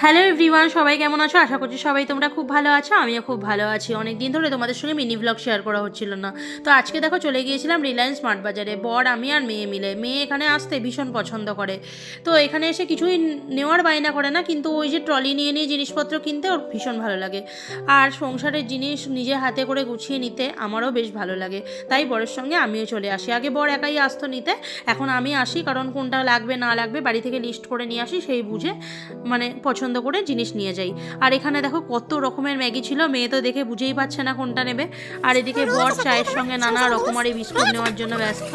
Hello everyone, সবাই কেমন আছো? আশা করছি সবাই তোমরা খুব ভালো আছো। আমিও খুব ভালো আছি। অনেক দিন ধরে তোমাদের সঙ্গে মিনি ব্লগ শেয়ার করা হচ্ছিল না। তো আজকে দেখো চলে গিয়েছিলাম রিলায়েন্স স্মার্ট বাজারে। বর, আমি আর মেয়ে মিলে। মেয়ে এখানে আসতে ভীষণ পছন্দ করে। তো এখানে এসে কিছুই নেওয়ার বায়না করে না, কিন্তু ওই যে ট্রলি নিয়ে নিয়ে জিনিসপত্র কিনতে ওর ভীষণ ভালো লাগে। আর সংসারের জিনিস নিজে হাতে করে গুছিয়ে নিতে আমারও বেশ ভালো লাগে। তাই বরের সঙ্গে আমিও চলে আসি। আগে বর একাই আসতো নিতে, এখন আমি আসি, কারণ কোনটা লাগবে না লাগবে বাড়ি থেকে লিস্ট করে নিয়ে আসি, সেই বুঝে মানে পছন্দ করে জিনিস নিয়ে যাই। আর এখানে দেখো কত রকমের ম্যাগি ছিল, মেয়ে তো দেখে বুঝেই পাচ্ছে না কোনটা নেবে। আর এদিকে বর চায়ের সঙ্গে নানা রকমারি বিস্কুট নেওয়ার জন্য ব্যস্ত।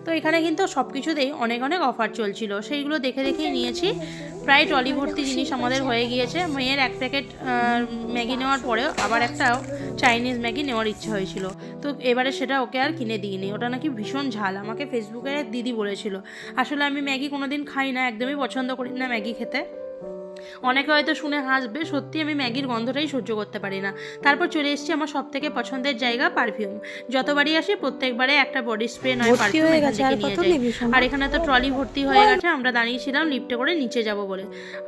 তো এখানে কিন্তু সব কিছুতেই অনেক অনেক অফার চলছিল, সেইগুলো দেখে দেখেই নিয়েছি। প্রায় ট্রলি ভর্তি জিনিস আমাদের হয়ে গিয়েছে। মেয়ের এক প্যাকেট ম্যাগি নেওয়ার পরেও আবার একটা চাইনিজ ম্যাগি নেওয়ার ইচ্ছা হয়েছিল। তো এবারে সেটা ওকে আর কিনে দিইনি, ওটা নাকি ভীষণ ঝাল। আমাকে ফেসবুকে দিদি বলেছিল। আসলে আমি ম্যাগি কোনোদিন খাই না, একদমই পছন্দ করি না ম্যাগি খেতে। অনেকে হয়তো শুনে হাসবে, সত্যি আমি ম্যাগির গন্ধটাই সহ্য করতে পারি না। তারপর চলে এসেছি আমার সব থেকে পছন্দের জায়গা, পারফিউম। যতবারই আসি প্রত্যেকবারে একটা বডি স্প্রে নয় পারফিউম এখান থেকে নিয়ে যাই। আর এখানে তো ট্রলি ভর্তি হয়ে গেছে, আমরা দাঁড়িয়েছিলাম লিফটে করে নিচে যাব বলে।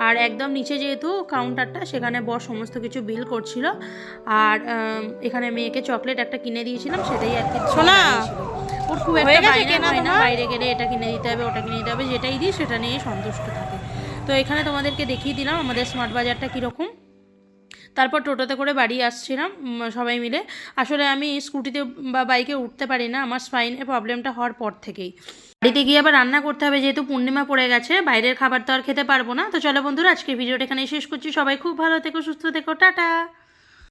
আর একদম নিচে যেহেতু কাউন্টারটা, সেখানে বস সমস্ত কিছু বিল করছিল। আর এখানে মেয়েকে চকলেট একটা কিনে দিয়েছিলাম, সেটাই আর কি শোনা ছিল। ওর খুব একটা বায়না হয় না, বাইরে গেলে এটা কিনে দিতে হবে ওটা কিনে দিতে হবে, যেটাই দিই সেটা নিয়েই সন্তুষ্ট থাকে। তো এখানে তোমাদেরকে দেখিয়ে দিলাম আমাদের স্মার্ট বাজারটা কীরকম। তারপর টোটোতে করে বাড়ি আসছিলাম সবাই মিলে। আসলে আমি স্কুটিতে বা বাইকে উঠতে পারি না, আমার স্পাইনের প্রবলেমটা হওয়ার পর থেকেই। বাড়িতে গিয়ে আবার রান্না করতে হবে, যেহেতু পূর্ণিমা পড়ে গেছে, বাইরের খাবার তো আর খেতে পারবো না। তো চলো বন্ধুরা, আজকে ভিডিওটা এখানে শেষ করছি। সবাই খুব ভালো থেকো, সুস্থ থেকো, টাটা।